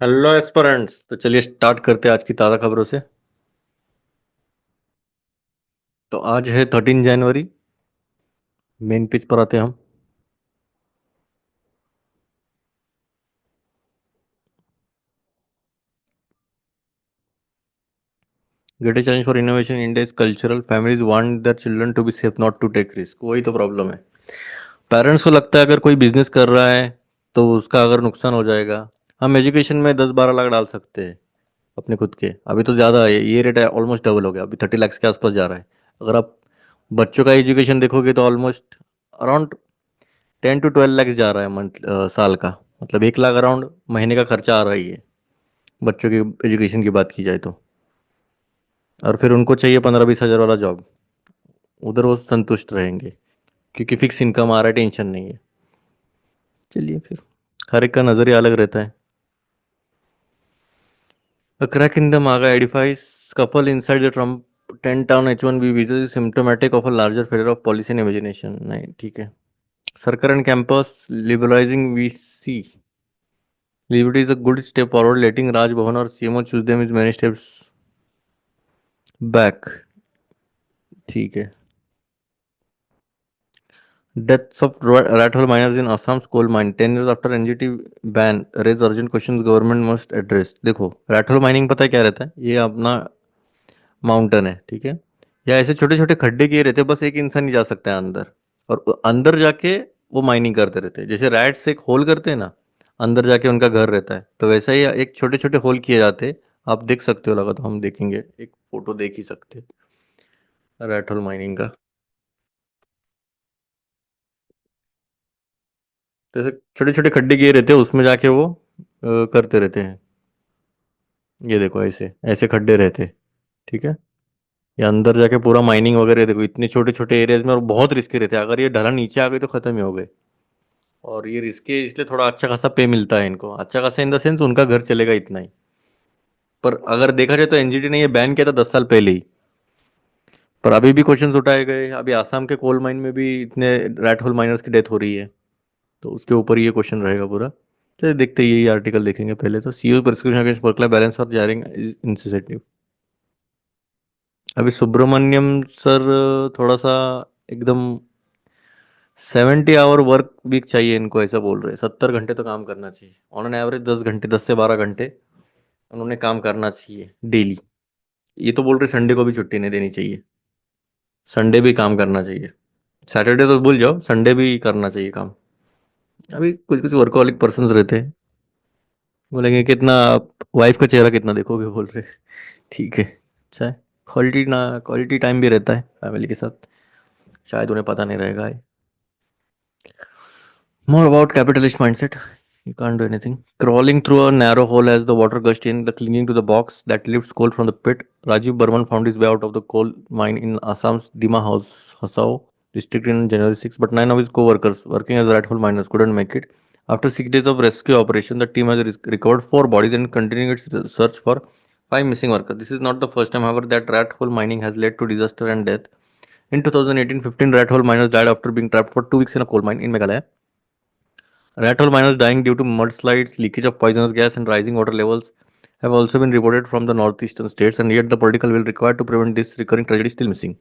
Hello aspirants. तो चलिए start करते हैं आज की ताज़ा खबरों से। तो आज है 13 जनवरी। मेन पेज पर आते हैं हम। Greatest challenge for innovation India is cultural, families want their children to be safe not to take risk. वही तो प्रॉब्लम है। पेरेंट्स को लगता है अगर कोई बिजनेस कर रहा है तो उसका अगर नुकसान हो जाएगा। हम एजुकेशन में 10-12 लाख डाल सकते हैं अपने खुद के। अभी तो ज़्यादा है, ये रेट ऑलमोस्ट डबल हो गया, अभी 30 लाख के आसपास जा रहा है। अगर आप बच्चों का एजुकेशन देखोगे तो ऑलमोस्ट अराउंड 10 to 12 लाख जा रहा है साल का। मतलब 1 लाख अराउंड महीने का खर्चा आ रहा ही है बच्चों की एजुकेशन की बात की जाए तो। और फिर उनको चाहिए 15-20 हज़ार वाला जॉब, उधर वो संतुष्ट रहेंगे क्योंकि फिक्स इनकम आ रहा है, टेंशन नहीं है। चलिए फिर, हर एक का नज़रिया अलग रहता है। A crack in the MAGA edifies couple inside the Trump tent on H1B visas is symptomatic of a larger failure of policy and imagination। नहीं ठीक है। Sarkar and campus liberalizing VC liberty is a good step forward, letting Raj Bhavan or CMO choose them is many steps back। ठीक है। Deaths of rat hole miners in Assam's coal mine 10 years after NGT ban raise urgent questions government must address। देखो rat hole mining पता है क्या रहता है? ये अपना माउंटेन है, ठीक है, या ऐसे छोटे छोटे खड्डे किए रहते हैं, बस एक इंसान ही जा सकता है अंदर। और अंदर जाके वो माइनिंग करते रहते हैं, जैसे रैट्स एक होल करते हैं ना, अंदर जाके उनका घर रहता है, तो वैसा ही एक छोटे छोटे होल किए जाते हैं। आप देख सकते हो, लगा तो हम देखेंगे, एक फोटो देख ही सकते हैं रैट होल माइनिंग का। तो ऐसे छोटे छोटे खड्डे किए रहते हैं, उसमें जाके वो करते रहते हैं। ये देखो ऐसे ऐसे खड्डे रहते हैं, ठीक है। ये अंदर जाके पूरा माइनिंग वगैरह, देखो इतने छोटे छोटे एरियाज में, और बहुत रिस्की रहते हैं। अगर ये ढलान नीचे आ गई तो खत्म ही हो गए। और ये रिस्की है, इसलिए थोड़ा अच्छा खासा पे मिलता है इनको। अच्छा खासा इन द सेंस उनका घर चलेगा इतना ही। पर अगर देखा जाए तो एनजीटी ने ये बैन किया था 10 साल पहले ही। पर अभी भी क्वेश्चंस उठाए गए, अभी आसाम के कोल माइन में भी इतने रैट होल माइनर्स की डेथ हो रही है, तो उसके ऊपर ये क्वेश्चन रहेगा पूरा। चलिए देखते हैं, यही आर्टिकल देखेंगे पहले तो। CU prosecution against work life balance और जायरिंग इंसेंटिव। अभी सुब्रमण्यम सर थोड़ा सा एकदम 70 आवर वर्क वीक चाहिए इनको, ऐसा बोल रहे हैं। 70 घंटे तो काम करना चाहिए ऑन एन एवरेज, 10 घंटे, 10 से 12 घंटे उन्होंने काम करना चाहिए डेली। ये तो बोल रहे संडे को भी छुट्टी नहीं देनी चाहिए, संडे भी काम करना चाहिए। सैटरडे तो भूल जाओ, संडे भी करना चाहिए काम। अभी कुछ कुछ वर्कोहॉलिक पर्सन्स रहते हैं, बोलेंगे कितना वाइफ का चेहरा कितना देखोगे, बोल रहे। ठीक है, अच्छा है। क्वालिटी ना, क्वालिटी टाइम भी रहता है फैमिली के साथ, शायद उन्हें पता नहीं रहेगा। More about capitalist mindset. You can't do anything. Crawling through a narrow hole as the water gushed in, the clinging to the box that lifts coal from the pit. Rajiv Burman found his way out of the coal mine in Assam's Dima House, Hasao district in January 6, but 9 of his co-workers working as rat hole miners couldn't make it. After 6 days of rescue operation, the team has recovered 4 bodies and continuing its search for 5 missing workers. This is not the first time, however, that rat hole mining has led to disaster and death. In 2018, 15 rat hole miners died after being trapped for 2 weeks in a coal mine in Meghalaya. Rat hole miners dying due to mudslides, leakage of poisonous gas, and rising water levels have also been reported from the northeastern states, and yet the political will required to prevent this recurring tragedy still missing.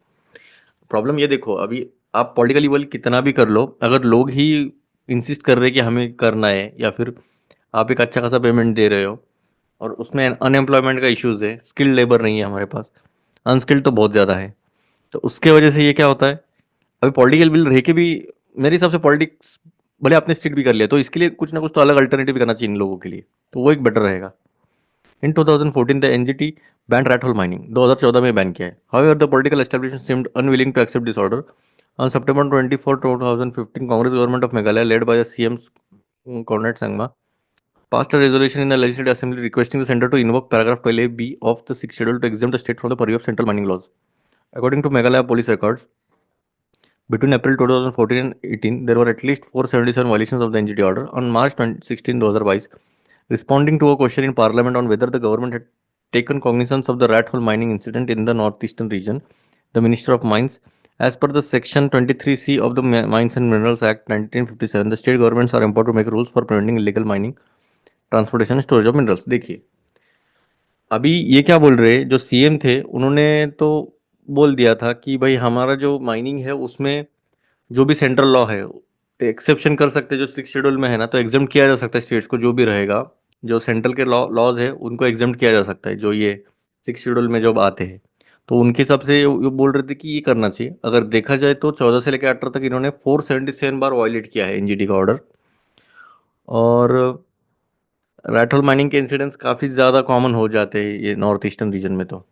Problem ये देखो, अभी आप political will कितना भी कर लो, अगर लोग ही insist कर रहे हैं कि हमें करना है, या फिर आप एक अच्छा खासा पेमेंट दे रहे हो, और उसमें अनएम्प्लॉयमेंट का इश्यूज है, स्किल्ड लेबर नहीं है हमारे पास, अनस्किल्ड तो बहुत ज़्यादा है, तो उसके वजह से ये क्या होता है। अभी पॉलिटिकल विल रह के भी, मेरे हिसाब से पॉलिटिक्स भले आपने स्ट्रिक्ट भी कर लिया, तो इसके लिए कुछ ना कुछ तो अलग अल्टरनेटिव करना चाहिए इन लोगों के लिए, तो वो एक बेटर रहेगा। In 2014 the NGT ban rat hole mining, 2014 में बैन किया है। However the political establishment seemed unwilling to accept this order. On September 24, 2015, Congress government of Meghalaya led by the CM Conrad Sangma passed a resolution in the Legislative Assembly requesting the center to invoke paragraph 12A(b) of the 6th schedule to exempt the state from the purview of central mining laws. According to Meghalaya police records, between April 2014 and 18, there were at least 477 violations of the NGT order. On March 16, 2022, responding to a question in Parliament on whether the government had taken cognizance of the rat hole mining incident in the northeastern region, the Minister of Mines, as per the Section 23C of the Mines and Minerals Act 1957, the state governments are empowered to make rules for preventing illegal mining transportation storage of minerals. देखिए अभी ये क्या बोल रहे, जो CM थे उन्होंने तो बोल दिया था कि भाई हमारा जो माइनिंग है उसमें जो भी सेंट्रल लॉ है एक्सेप्शन कर सकते हैं, जो सिक्स शेड्यूल में है ना, तो एग्जाम किया जा सकता है स्टेट्स को, जो भी रहेगा जो सेंट्रल के लॉज है उनको एग्जाम किया जा सकता है, जो ये सिक्स शेड्यूल में जब आते हैं। तो उनके हिसाब से ये बोल रहे थे कि ये करना चाहिए। अगर देखा जाए तो 14 से लेकर 18 तक इन्होंने 477 बार वायलेट किया है एनजीटी का ऑर्डर। और रैट होल माइनिंग के इंसिडेंट्स काफ़ी ज़्यादा कॉमन हो जाते हैं ये नॉर्थ ईस्टर्न रीजन में तो।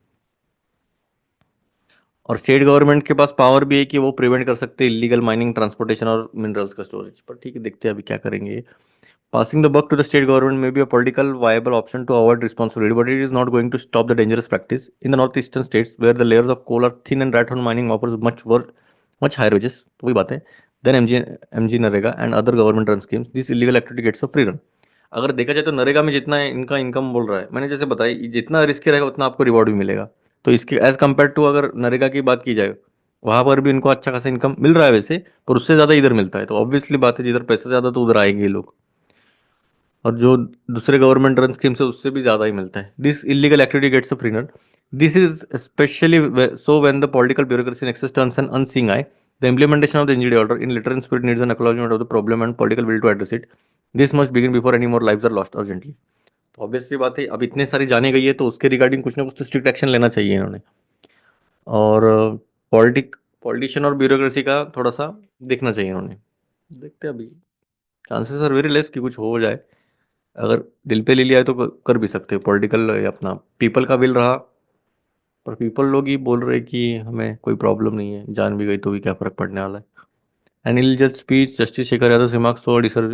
और स्टेट गवर्नमेंट के पास पावर भी है कि वो प्रिवेंट कर सकते हैं इलीगल माइनिंग, ट्रांसपोर्टेशन और मिनरल्स का स्टोरेज। पर ठीक है, देखते हैं अभी क्या करेंगे। Passing the buck to the state government may be a political viable option to avoid responsibility, but it is not going to stop the dangerous practice. In the northeastern states, where the layers of coal are thin and rat hole mining offers much higher wages, तो वही बात है, then MG NREGA and other government run schemes, this illegal activity gets a free run. अगर देखा जाए तो नरेगा में जितना इनका इनकम बोल रहा है, मैंने जैसे बताया, जितना रिस्की रहेगा उतना आपको रिवॉर्ड भी मिलेगा। तो इसके एज कम्पेयर टू अगर नरेगा की बात की जाए, वहां पर भी इनको अच्छा खासा इनकम मिल रहा है वैसे, पर उससे ज़्यादा इधर मिलता है। तो ऑब्वियसली बात है, जिधर पैसा ज़्यादा तो उधर आएंगे ये लोग। और जो दूसरे गवर्नमेंट रन स्कीम से उससे भी ज़्यादा ही मिलता है। This illegal activity gets a free. This is specially so when the political bureaucracy nexus turns an unseeing eye. The implementation of the NGD order in letter and spirit needs an acknowledgement of the problem and political will to address it. This must begin before any more lives are lost urgently. तो obviously बात है, अब इतने सारी जाने गई है तो उसके रिगार्डिंग कुछ ना कुछ तो स्ट्रिक्ट एक्शन लेना चाहिए इन्होंने। और पॉलिटिशियन और ब्यूरोक्रेसी का थोड़ा सा देखना चाहिए इन्होंने। देखते हैं अभी, चांसेस आर वेरी लेस कि कुछ हो जाए। अगर दिल पे ले लिया है तो कर भी सकते हो। पॉलिटिकल अपना पीपल का विल रहा, पर पीपल लोग ही बोल रहे कि हमें कोई प्रॉब्लम नहीं है, जान भी गई तो भी क्या फर्क पड़ने वाला है। एनिल जज speech justice Shekhar Yadav remarks so डिसर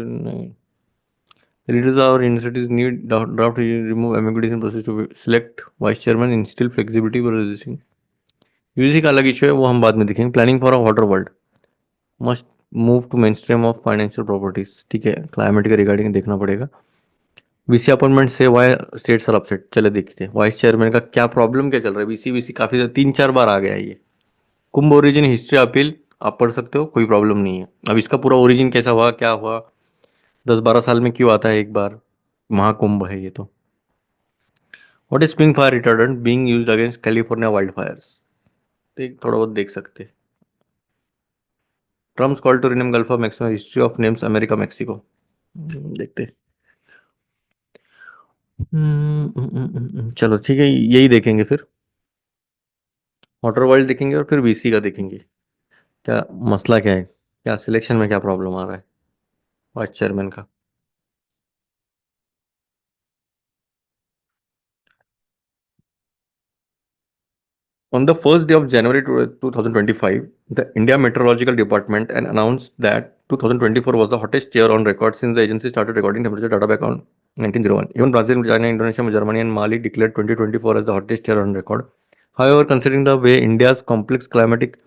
readers our universities need draft remove ambiguities in process to select vice chairman, instill flexibility for resisting। UGC का अलग इशू है, वो हम बाद में देखेंगे। Planning for a water world must move to mainstream of financial properties. ठीक है, क्लाइमेट के रिगार्डिंग देखना पड़ेगा। वीसी अपॉइंटमेंट से वाई स्टेट्स आर अपसेट, चले देखते हैं वाइस चेयरमैन का क्या प्रॉब्लम क्या चल रहा है। वीसी काफी 3-4 बार आ गया है ये। कुंभ ओरिजिन हिस्ट्री अपील आप पढ़ सकते हो, कोई प्रॉब्लम नहीं है। अब इसका पूरा ओरिजिन कैसा हुआ, क्या हुआ, 10-12 साल में क्यों आता है एक बार, महाकुंभ है ये तो। What is spring fire retardant being used against California wildfires, थोड़ा बहुत देख सकते हैं। Trump's call to rename Gulf of Mexico, history of names America Mexico. देखते हैं। चलो ठीक है, यही देखेंगे फिर। वाटर वर्ल्ड देखेंगे और फिर वीसी का देखेंगे क्या मसला क्या है, क्या सिलेक्शन में क्या प्रॉब्लम आ रहा है वाइस चेयरमैन का। On the first day of January 2025, the India Meteorological Department and announced that 2024 was the hottest year on record since the agency started recording temperature data back on 1901. Even Brazil, China, Indonesia, Germany, and Mali declared 2024 as the hottest year on record. However, considering the way India's complex climatic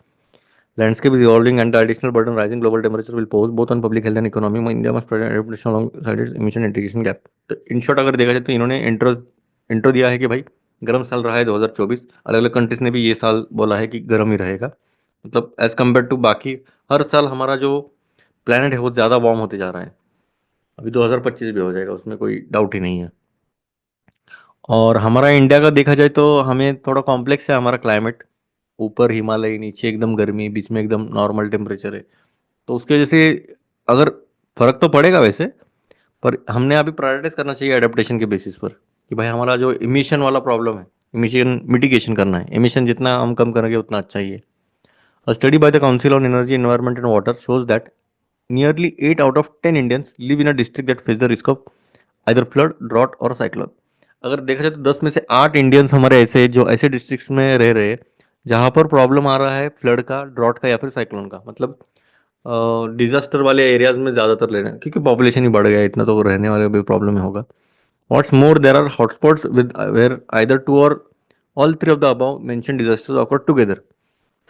landscape is evolving and the additional burden rising global temperatures will pose both on public health and economy, India must present adaptation alongside its emission mitigation gap. तो in short अगर देखा जाए तो इन्होंने intro दिया है कि भाई गर्म साल रहा है 2024, अलग अलग कंट्रीज ने भी ये साल बोला है कि गर्म ही रहेगा। मतलब एज कम्पेयर टू बाकी हर साल हमारा जो प्लानट है वो ज़्यादा वार्म होते जा रहा है। अभी 2025 भी हो जाएगा, उसमें कोई डाउट ही नहीं है। और हमारा इंडिया का देखा जाए तो हमें थोड़ा कॉम्प्लेक्स है हमारा क्लाइमेट। ऊपर हिमालय, नीचे एकदम गर्मी, बीच में एकदम नॉर्मल टेम्परेचर है। तो उसकी वजह से अगर फर्क तो पड़ेगा वैसे, पर हमने अभी प्रायोरिटाइज करना चाहिए एडेप्टेशन के बेसिस पर कि भाई हमारा जो इमिशन वाला प्रॉब्लम है, इमिशन मिटिगेशन करना है। इमिशन जितना हम कम करेंगे उतना अच्छा ही है। A study by the Council on Energy, Environment and Water shows that nearly 8 out of 10 Indians live in a district that face the risk of either flood, drought और cyclone. अगर देखा जाए तो 10 में से 8 इंडियंस हमारे ऐसे जो ऐसे डिस्ट्रिक्ट्स में रह रहे हैं जहाँ पर प्रॉब्लम आ रहा है फ्लड का, ड्रॉट का या फिर साइक्लोन का। मतलब डिजास्टर वाले एरियाज में ज़्यादातर ले रहे हैं क्योंकि पॉपुलेशन ही बढ़ गया है इतना, तो रहने वाले भी प्रॉब्लम ही होगा। What's more, there are hotspots with where either two or all three of the above mentioned disasters occurred together,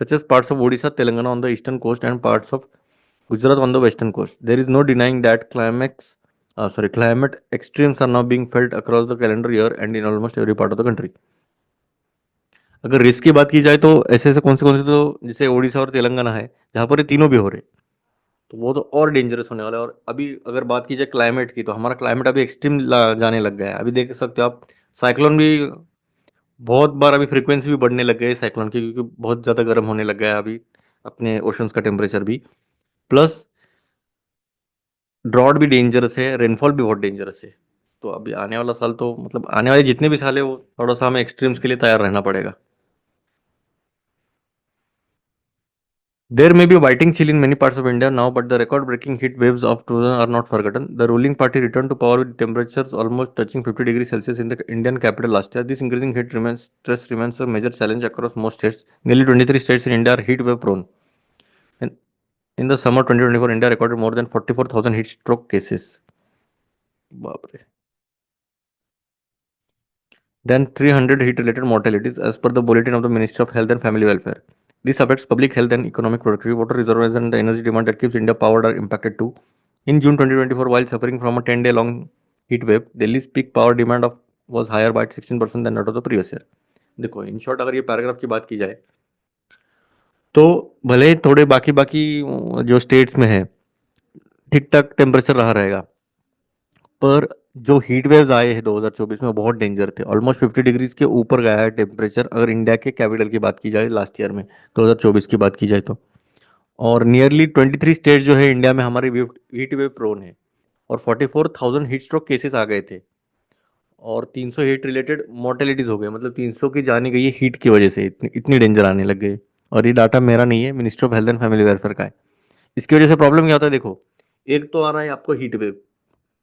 such as parts of Odisha, Telangana on the eastern coast, and parts of Gujarat on the western coast. There is no denying that climate extremes are now being felt across the calendar year and in almost every part of the country. अगर risk की बात की जाए तो ऐसे ऐसे कौन से तो जैसे ओडिशा और तेलंगाना है जहाँ पर ये तीनों भी हो रहे। तो वो तो और डेंजरस होने वाला है। और अभी अगर बात की जाए क्लाइमेट की, तो हमारा क्लाइमेट अभी एक्सट्रीम जाने लग गया है। अभी देख सकते हो आप, साइक्लोन भी बहुत बार, अभी फ्रीक्वेंसी भी बढ़ने लग गई है साइक्लोन की, क्योंकि बहुत ज़्यादा गर्म होने लग गया है अभी अपने ओशंस का टेम्परेचर भी। प्लस ड्रॉट भी डेंजरस है, रेनफॉल भी बहुत डेंजरस है। तो अभी आने वाला साल तो मतलब आने वाले जितने भी साल है वो थोड़ा सा हमें एक्सट्रीम्स के लिए तैयार रहना पड़ेगा। There may be a biting chill in many parts of India now, but the record-breaking heat waves of 2000 are not forgotten. The ruling party returned to power with temperatures almost touching 50 degrees Celsius in the Indian capital last year. This increasing heat remains stress remains a major challenge across most states. Nearly 23 states in India are heat wave prone. In the summer 2024, India recorded more than 44,000 heat stroke cases. बाप रे. Then 300 heat-related mortalities, as per the bulletin of the Ministry of Health and Family Welfare. This affects public health and economic productivity. Water reservoirs and the energy demand that keeps India powered are impacted too. In June 2024, while suffering from a 10-day long heat wave, Delhi's peak power demand was higher by 16% than that of the previous year. देखो, in short अगर ये paragraph की बात की जाए, तो भले थोड़े बाकी बाकी जो स्टेट्स में है ठीक ठाक टेम्परेचर रहा रहेगा, पर जो हीट वेव्स आए हैं 2024 में बहुत डेंजर थे। ऑलमोस्ट 50 डिग्रीज के ऊपर गया है टेम्परेचर, अगर इंडिया के कैपिटल की बात की जाए लास्ट ईयर में, 2024 की बात की जाए तो। और नियरली 23 स्टेट जो है इंडिया में हमारे हीट वेव प्रोन है, और 44,000 हीट स्ट्रोक केसेस आ गए थे, और 300 हीट रिलेटेड मोर्टेलिटीज हो गए। मतलब 300 की जानी गई है हीट की वजह से, इतनी इतनी डेंजर आने लग गए। और ये डाटा मेरा नहीं है, ministry of health and family welfare का है। इसकी वजह से प्रॉब्लम क्या होता है, देखो, एक तो आ रहा है आपको हीट वेव,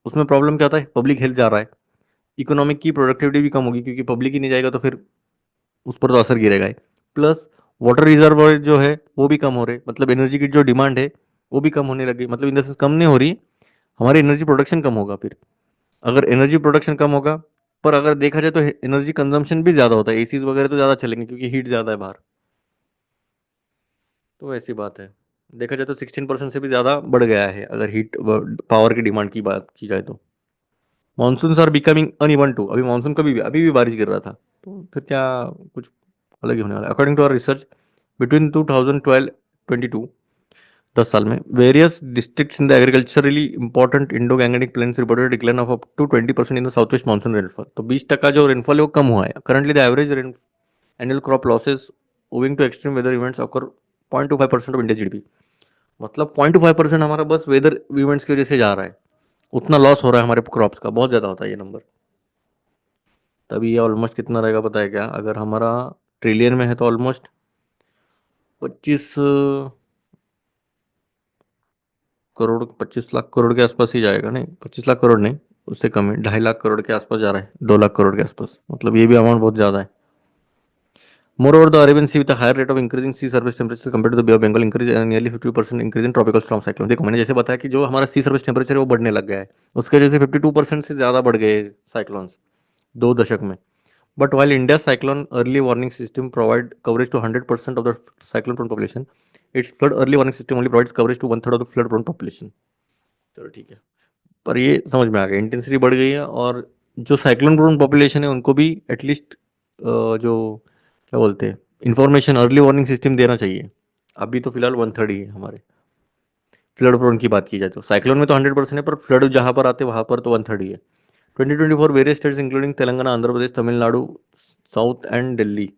उसमें प्रॉब्लम क्या होता है, पब्लिक हेल्थ जा रहा है, इकोनॉमिक की प्रोडक्टिविटी भी कम होगी, क्योंकि पब्लिक ही नहीं जाएगा तो फिर उस पर तो असर गिरेगा ही। प्लस वाटर रिजर्व जो है वो भी कम हो रहे, मतलब एनर्जी की जो डिमांड है वो भी कम होने लगी। मतलब इन द सेंस कम नहीं हो रही, हमारी एनर्जी प्रोडक्शन कम होगा। फिर अगर एनर्जी प्रोडक्शन कम होगा, पर अगर देखा जाए तो एनर्जी कंजम्पशन भी ज़्यादा होता है, एसीज वगैरह तो ज़्यादा चलेंगे क्योंकि हीट ज़्यादा है बाहर। तो ऐसी बात है, देखा जाए तो 16% से भी ज़्यादा बढ़ गया है अगर हीट पावर की डिमांड की बात की जाए तो। Monsoon are becoming uneven too, अभी मानसून कभी भी अभी भी बारिश गिर रहा था, तो फिर क्या, कुछ अलग ही होने वाला है। According to our research, between 2012-22, 10 साल में, various districts in the agriculturally important Indo Gangetic plains reported decline of up to 20% in the south west monsoon rainfall. तो 20% जो रेनफॉल है वो कम हुआ है। Currently the average annual crop losses owing to extreme weather events occur 0.25% of India GDP. मतलब 0.5% हमारा बस वेदर इवेंट्स की वजह से जा रहा है, उतना लॉस हो रहा है हमारे क्रॉप्स का, बहुत ज़्यादा होता है ये नंबर। तभी ये ऑलमोस्ट कितना रहेगा पता है क्या, अगर हमारा ट्रिलियन में है तो ऑलमोस्ट 25 लाख करोड़ के आसपास ही जाएगा। नहीं, 25 लाख करोड़ नहीं, उससे कम है, 2.5 लाख करोड़ के आसपास जा रहा है, 2 लाख करोड़ के आसपास। मतलब ये भी अमाउंट बहुत ज़्यादा है। Moreover, the Arabian Sea with a higher rate of increasing sea surface temperature compared to the Bay of Bengal increase nearly 50% increase in tropical storm cyclone। देखो, मैंने जैसे बताया कि जो हमारा सी सर्फेस टेम्परेचर है वो बढ़ने लग गया है, उसकी वजह से 52% से ज़्यादा बढ़ गए साइक्लोन्स 2 दशक में। But while India's cyclone early warning system provide coverage to 100% of the cyclone prone population, its flood early warning system only provides coverage to 1/3 of the flood prone population। चलो ठीक है, पर ये समझ में आ गया, इंटेंसिटी बढ़ गई है, और जो साइक्लोन प्रोन पॉपुलेशन है उनको भी एटलीस्ट जो क्या बोलते हैं, इंफॉर्मेशन अर्ली वार्निंग सिस्टम देना चाहिए। अभी तो फिलहाल 1/3 ही है हमारे। फ्लड प्रोन की बात की जाए तो साइक्लोन में तो 100% है, पर फ्लड जहाँ पर आते हैं वहाँ पर तो 1/3 ही है। 2024 various states including Telangana, Andhra Pradesh, Tamil Nadu south and Delhi,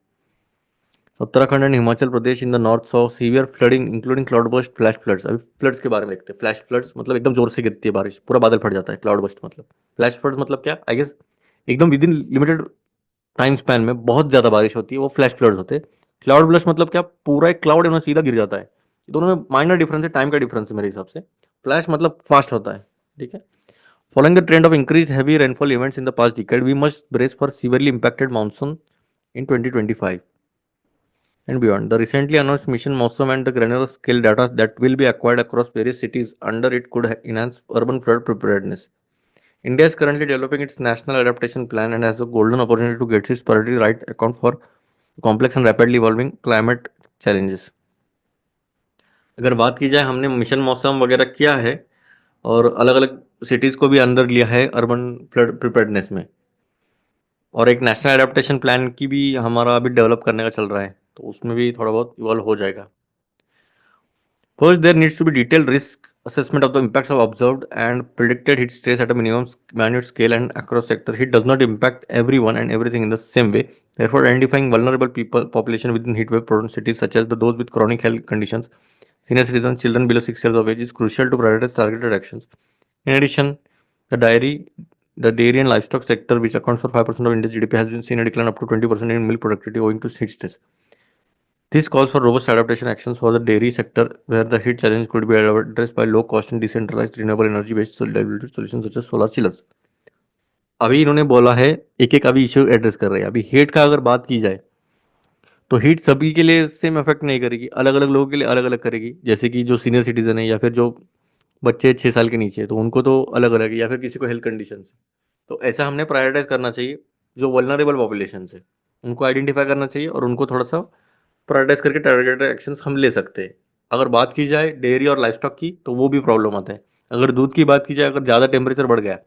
Uttarakhand and Himachal Pradesh in the north saw severe flooding including cloud burst flash floods. अभी फ्लड्स के बारे में देखते हैं। फ्लैश फ्लड्स मतलब एकदम जोर से गिरती है बारिश, पूरा बादल फट जाता है। क्लाउड बस्ट मतलब, फ्लैश फ्लड्स मतलब क्या, आई गेस एकदम with in limited time span में बहुत ज़्यादा बारिश होती है, वो फ्लैश फ्लड्स होते हैं। क्लाउड बस्ट मतलब क्या, पूरा एक क्लाउड है ना सीधा गिर जाता है। दोनों में माइनर डिफरेंस है, टाइम का डिफरेंस है मेरे हिसाब से। फ्लैश मतलब फास्ट होता है, ठीक है। Following the trend of increase heavy rainfall events in the past decade, we must brace for severely impacted monsoon in 2025 and beyond. The recently announced Mission Mosam and the granular scale data that will be acquired across various cities under it could enhance urban flood preparedness. India is currently developing its national adaptation plan and has a golden opportunity to get its priority right account for complex and rapidly evolving climate challenges. अगर बात की जाए, हमने mission मौसम वगैरह किया है और अलग अलग सिटीज़ को भी अंदर लिया है अर्बन फ्लड प्रिपेयर्डनेस में, और एक नेशनल एडेप्टेशन प्लान की भी हमारा अभी डेवलप करने का चल रहा है, तो उसमें भी थोड़ा बहुत इवॉल्व हो जाएगा। First, there needs to be detailed risk assessment of the impacts of observed and predicted heat stress at a minute scale and across sector. Heat does not impact everyone and everything in the same way. Therefore, identifying vulnerable people population within heat wave prone cities such as those with chronic health conditions, senior citizens, children below 6 years of age is crucial to prioritize targeted actions. In addition, the dairy, the dairy and livestock sector, which accounts for 5% of India's GDP, has been seen a decline up to 20% in milk productivity owing to heat stress. This calls for robust adaptation actions for the dairy sector, where the heat challenge could be addressed by low cost and decentralized renewable energy based solutions such as solar chillers. अभी इन्होंने बोला है एक एक अभी issue address कर रहे हैं. अभी हीट का अगर बात की जाए तो हीट सभी के लिए सेम इफेक्ट नहीं करेगी, अलग अलग लोगों के लिए अलग अलग करेगी. जैसे कि जो सीनियर सिटीजन है या फिर जो बच्चे 6 साल के नीचे है तो उनको तो अलग अलग है, या फिर किसी को हेल्थ कंडीशन है. तो ऐसा हमने प्रायोरिटाइज करना चाहिए. जो वल्नरेबल पॉपुलेशन है उनको आइडेंटिफाई करना चाहिए और उनको थोड़ा सा प्रायोरिटाइज करके टारगेटेड एक्शंस हम ले सकते हैं. अगर बात की जाए डेयरी और लाइफस्टॉक की तो वो भी प्रॉब्लम आता है. अगर दूध की बात की जाए, अगर ज़्यादा टेम्परेचर बढ़ गया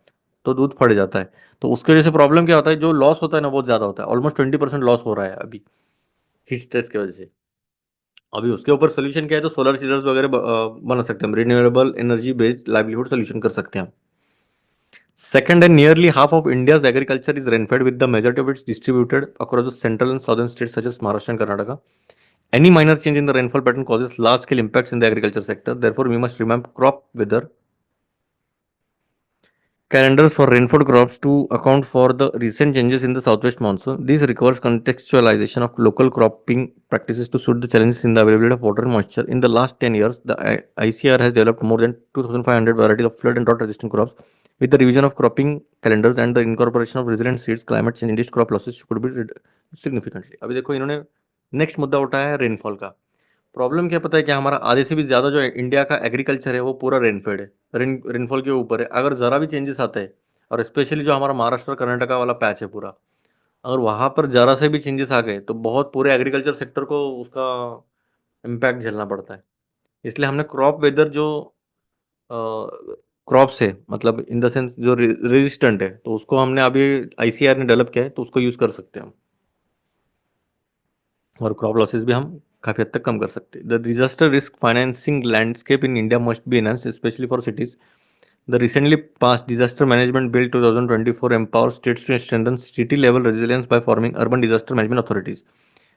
तो दूध फट जाता है. तो उसकी वजह से प्रॉब्लम क्या होता है, जो लॉस होता है ना बहुत ज़्यादा होता है. ऑलमोस्ट 20% लॉस हो रहा है अभी हीट स्ट्रेस की वजह से. अभी उसके ऊपर सोल्यूशन क्या है, तो सोलर चिलर्स वगैरह बना सकते हैं हम, renewable energy based livelihood solution कर सकते हैं हम. Second, and nearly half of India's agriculture is rainfed, with the majority of it distributed across the central and southern states such as Maharashtra and Karnataka. Any minor change in the rainfall pattern causes large-scale impacts in the agriculture sector. Therefore, we must remember crop weather calendars for rainfall crops to account for the recent changes in the southwest monsoon. This requires contextualization of local cropping practices to suit the challenges in the availability of water and moisture. In the last 10 years, the ICR has developed more than 2,500 varieties of flood and drought resistant crops. With the revision of cropping calendars and the incorporation of resilient seeds, climate change induced crop losses could be significantly. अभी देखो इन्होंने next मुद्दा उठाया है rainfall का. Problem क्या पता है क्या, हमारा आधे से भी ज़्यादा जो इंडिया का एग्रीकल्चर है वो पूरा रेनफेड है, रेनफॉल के ऊपर है. अगर ज़रा भी चेंजेस आता है, और स्पेशली जो हमारा महाराष्ट्र कर्नाटका वाला पैच है पूरा, अगर वहाँ पर ज़रा से भी चेंजेस आ गए तो बहुत पूरे एग्रीकल्चर सेक्टर को उसका इम्पैक्ट झेलना पड़ता है. इसलिए हमने क्रॉप वेदर जो क्रॉप्स है, मतलब इन द सेंस जो रेजिस्टेंट है, तो उसको हमने अभी आईसीआर ने डेवलप किया है, तो उसको यूज़ कर सकते हैं हम, और क्रॉप लॉसेस भी हम काफ़ी हद तक कम कर सकते हैं. The disaster risk financing landscape in India must be enhanced, specially for cities. The recently passed Disaster Management Bill 2024 empowers states to strengthen city level resilience by forming urban disaster management authorities.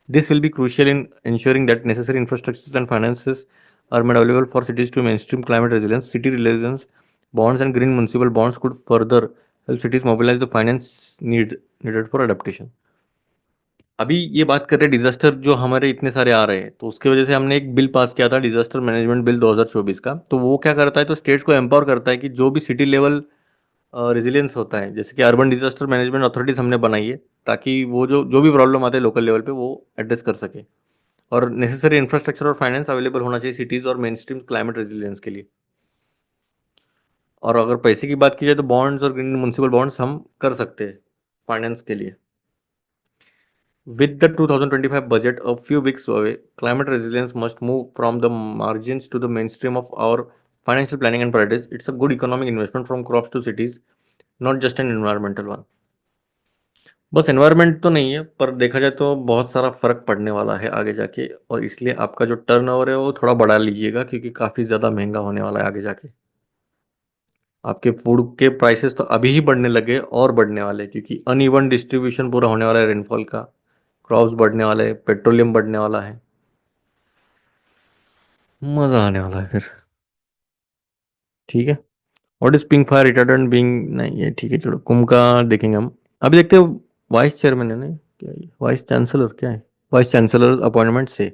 This will be crucial in ensuring that necessary infrastructures and finances are made available for cities to mainstream climate resilience. City resilience bonds and green municipal bonds could further help cities mobilize the finance needed for adaptation. अभी ये बात कर रहे हैं disaster जो हमारे इतने सारे आ रहे हैं, तो उसकी वजह से हमने एक बिल पास किया था, डिजास्टर मैनेजमेंट बिल 2024 का. तो वो क्या करता है, तो स्टेट्स को एम्पावर करता है कि जो भी सिटी लेवल रेजिलियंस होता है, जैसे कि अर्बन डिजास्टर मैनेजमेंट अथॉरिटीज हमने बनाई है, ताकि वो जो जो भी प्रॉब्लम आते हैं लोकल लेवल पे वो एड्रेस कर सके. और नेसेसरी इंफ्रास्ट्रक्चर और फाइनेंस अवेलेबल होना चाहिए सिटीज़ और मेन स्ट्रीम क्लाइमेट रेजिलियंस के लिए. और अगर पैसे की बात की जाए तो बॉन्ड्स और ग्रीन म्यूनसिपल बॉन्ड्स हम कर सकते हैं फाइनेंस के लिए. With the 2025 budget a few weeks away, climate resilience must move from the margins to the mainstream of our financial planning and priorities. It's a good economic investment from crops to cities, not just an environmental one. बस environment तो नहीं है, पर देखा जाए तो बहुत सारा फर्क पड़ने वाला है आगे जाके, और इसलिए आपका जो टर्नओवर है वो थोड़ा बढ़ा लीजिएगा, क्योंकि काफ़ी ज़्यादा महंगा होने वाला है आगे जाके. आपके फूड के प्राइसेस तो अभी ही बढ़ने लगे और बढ़ने वाले हैं, क्योंकि अनइवन डिस्ट्रीब्यूशन पूरा होने वाला है रेनफॉल का, क्रॉप्स बढ़ने वाले हैं, पेट्रोलियम बढ़ने वाला है, मज़ा आने वाला है फिर. ठीक है. What is pink fire retardant being, नहीं ये ठीक है, चलो कुम का देखेंगे हम. अभी देखते हैं वाइस चेयरमैन है ना, क्या है वाइस चांसलर, क्या है वाइस चांसलर अपॉइंटमेंट से.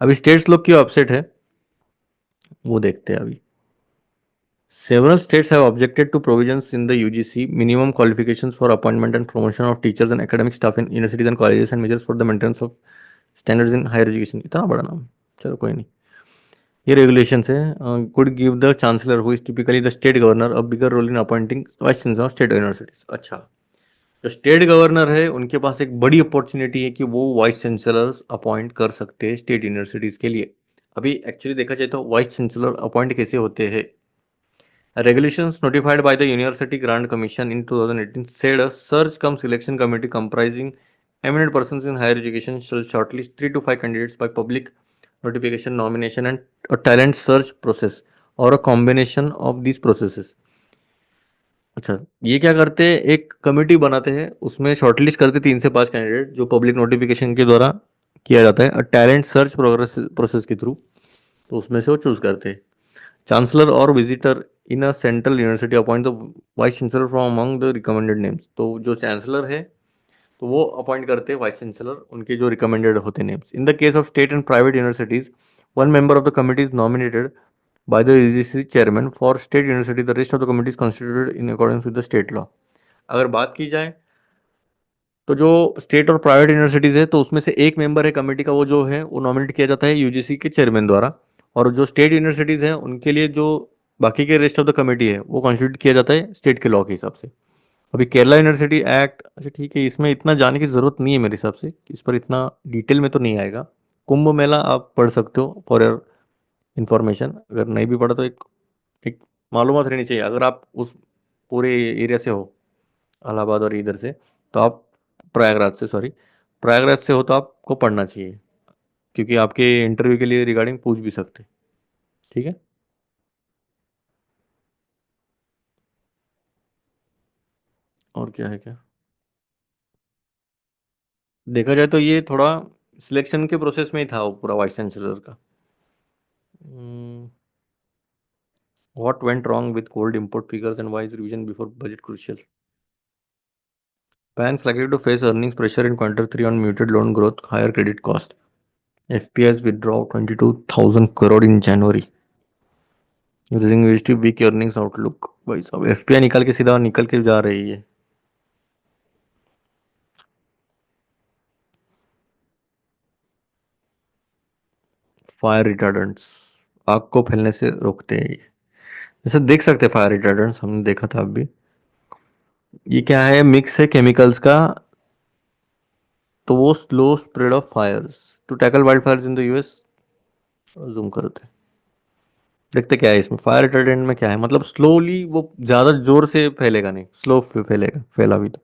अभी स्टेट्स लोग क्यों अपसेट है वो देखते हैं अभी. Several states have objected to provisions in the UGC minimum qualifications for appointment and promotion of teachers and academic staff in universities and colleges and measures for the maintenance of standards in higher education. इतना बड़ा नाम, चलो कोई नहीं. ये regulations है. Could give the chancellor who is typically the state governor a bigger role in appointing vice chancellor of state universities. अच्छा, जो स्टेट गवर्नर है उनके पास एक बड़ी अपॉर्चुनिटी है कि वो वाइस चांसलर्स अपॉइंट कर सकते हैं स्टेट यूनिवर्सिटीज़ के लिए. अभी एक्चुअली देखा जाए तो वाइस चांसलर अपॉइंट कैसे होते हैं. Regulations notified by the University Grant Commission in 2018 said a search cum selection committee comprising eminent persons in higher education shall shortlist 3 to 5 candidates by public notification, nomination, and a talent search process. और a combination of this processes. अच्छा, ये क्या करते हैं, एक committee बनाते हैं, उसमें शॉर्टलिस्ट करते 3 से 5 कैंडिडेट जो पब्लिक नोटिफिकेशन के द्वारा किया जाता है, टैलेंट सर्च प्रोग्रेस प्रोसेस के थ्रू। तो उसमें से वो चूज करते हैं। चांसलर और visitor in a central university appoint the vice chancellor from among the recommended names. तो जो चांसलर है तो वो अपॉइंट करते हैं वाइस चांसलर, उनके जो रिकमेंडेड होते हैं names. In the case of state and private universities, one member of the committee is nominated by the UGC chairman for state university. The rest of the committee is constituted in accordance with the state law. अगर बात की जाए तो जो state और private universities है तो उसमें से एक मेंबर है कमेटी का, वो जो है वो नॉमिनेट किया जाता है यूजीसी के चेयरमैन द्वारा। और जो स्टेट यूनिवर्सिटीज़ हैं उनके लिए जो बाकी के रेस्ट ऑफ द कमेटी है वो कॉन्स्टिट्यूट किया जाता है स्टेट के लॉ के हिसाब से। अभी केरला यूनिवर्सिटी एक्ट, अच्छा ठीक है, इसमें इतना जाने की ज़रूरत नहीं है मेरे हिसाब से, इस पर इतना डिटेल में तो नहीं आएगा। कुंभ मेला आप पढ़ सकते हो फॉर योर इन्फॉर्मेशन, अगर नहीं भी पढ़ा तो एक मालूमात रहनी चाहिए। अगर आप उस पूरे एरिया से हो, इलाहाबाद और इधर से, तो आप प्रयागराज से, सॉरी, प्रयागराज से हो तो आपको पढ़ना चाहिए, क्योंकि आपके इंटरव्यू के लिए रिगार्डिंग पूछ भी सकते। ठीक है। और क्या है क्या, देखा जाए तो ये थोड़ा सिलेक्शन के प्रोसेस में ही था वो पूरा वाइस चांसलर का। What went wrong with gold import figures and wise revision before budget crucial. Banks likely to face earnings pressure in quarter three on muted loan growth, higher credit cost. FPIs withdraw 22,000 crore in January, using USD weak earnings outlook। भाई साहब, FPI निकल के सीधा निकल के जा रही है। फायर रिटार्डेंट्स आग को फैलने से रोकते हैं ये। जैसे देख सकते हैं फायर रिटार्डेंट्स, हमने देखा था अभी। ये क्या है, मिक्स है केमिकल्स का। तो वो slow spread of fires to tackle wildfires in the US. Zoom करते हैं, देखते क्या है इसमें। फायर रिटार्डेंट में क्या है, मतलब स्लोली, वो ज्यादा जोर से फैलेगा नहीं, स्लो फैलेगा, फैला भी तो।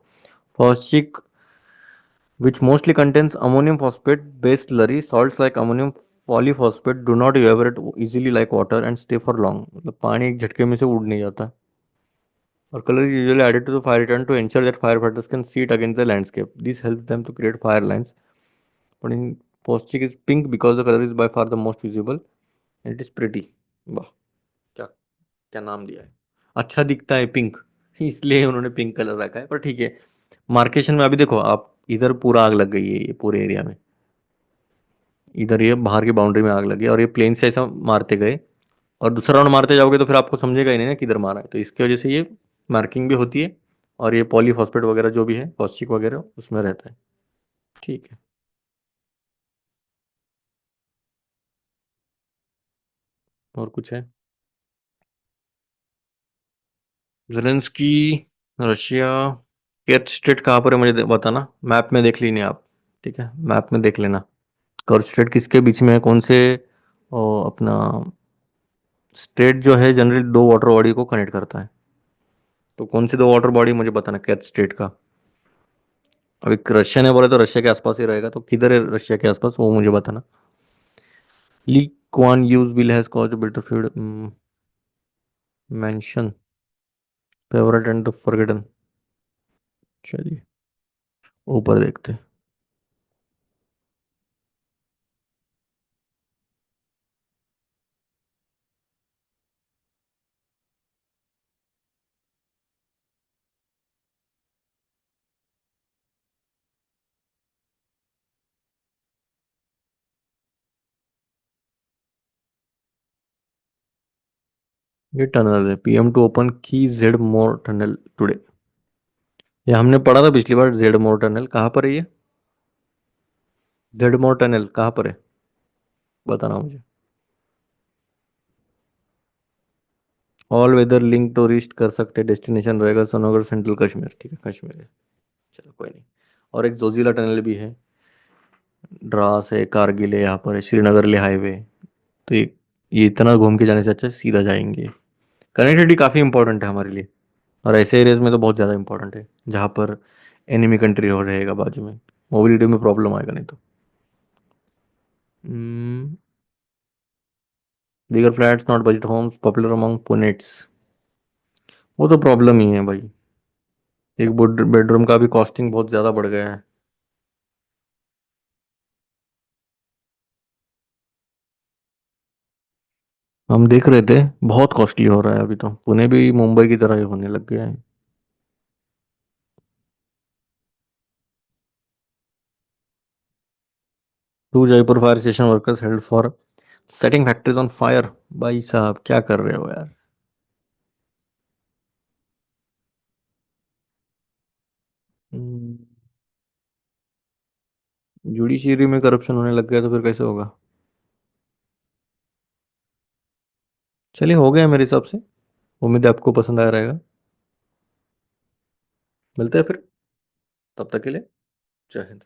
फॉस्चिक which mostly contains ammonium phosphate based slurry, salts like ammonium polyphosphate do not evaporate easily like water and stay for long। मतलब पानी एक झटके में से उड़ नहीं जाता। और color is usually added to the fire retardant to ensure that firefighters can see it against the landscape. This helps them to create fire lines, but in Postic is pink because the color is by far the most visible and it is pretty। वाह, क्या क्या नाम दिया है, अच्छा दिखता है pink, इसलिए उन्होंने पिंक कलर रखा है। पर ठीक है, मार्केशन में अभी देखो आप, इधर पूरा आग लग गई है ये पूरे एरिया में। इधर ये बाहर की बाउंड्री में आग लगी और ये प्लेन से ऐसा मारते गए, और दूसरा राउंड मारते जाओगे तो फिर आपको समझेगा ही नहीं ना किधर मारा है। तो इसकी वजह से ये मार्किंग भी होती है, और ये पॉलीफॉस्फेट वगैरह जो भी है, फॉस्चिक वगैरह, उसमें रहता है। ठीक है। और कुछ है। जेलेंस्की, रशिया, केट स्टेट कहाँ पर है मुझे बताना, मैप में देख लीजिए आप। ठीक है, मैप में देख लेना कर्व स्टेट किसके बीच में है, कौन से अपना स्टेट जो है जनरली दो वाटर बॉडी को कनेक्ट करता है। तो कौन सी दो वाटर बॉडी मुझे बताना कैट स्टेट का। अभी रशिया ने बोला तो रशिया के आसपास ही रहेगा, तो किधर है रशिया के आसपास वो मुझे बताना। Lee Kuan Yew bill has caused Bitterfield mention favourite and the forgotten. चलिए ऊपर देखते हैं। ये टनल है, PM to open key Z Morh tunnel today. ये हमने पढ़ा था पिछली बार, जेड मोर टनल कहाँ पर है ये, जेड मोर टनल कहाँ पर है, बताना मुझे। ऑल वेदर लिंक टूरिस्ट कर सकते, डेस्टिनेशन रहेगा सोनोगर सेंट्रल कश्मीर। ठीक है, कश्मीर है, चलो कोई नहीं। और एक जोजिला टनल भी है, द्रास है, कारगिल है, यहाँ पर है, श्रीनगर ले हाईवे। तो ये इतना घूम के जाने से अच्छा है सीधा जाएंगे। कनेक्टिविटी काफ़ी इंपॉर्टेंट है हमारे लिए, और ऐसे एरियाज में तो बहुत ज़्यादा इंपॉर्टेंट है जहाँ पर एनिमी कंट्री हो रहेगा बाजू में, मोबिलिटी में प्रॉब्लम आएगा नहीं तो। Bigger flats not budget homes popular among Puneites. वो तो प्रॉब्लम ही है भाई। एक बेडरूम का भी कॉस्टिंग बहुत ज़्यादा बढ़ गया है। हम देख रहे थे, बहुत कॉस्टली हो रहा है अभी तो, पुणे भी मुंबई की तरह ही होने लग गया है। Two Jaipur fire station workers held for setting factories on fire. भाई साहब क्या कर रहे हो यार। जुडिशरी में करप्शन होने लग गया तो फिर कैसे होगा। चलिए हो गया मेरे हिसाब से। उम्मीद है आपको पसंद आया रहेगा। मिलते हैं फिर। तब तक के लिए जय हिंद।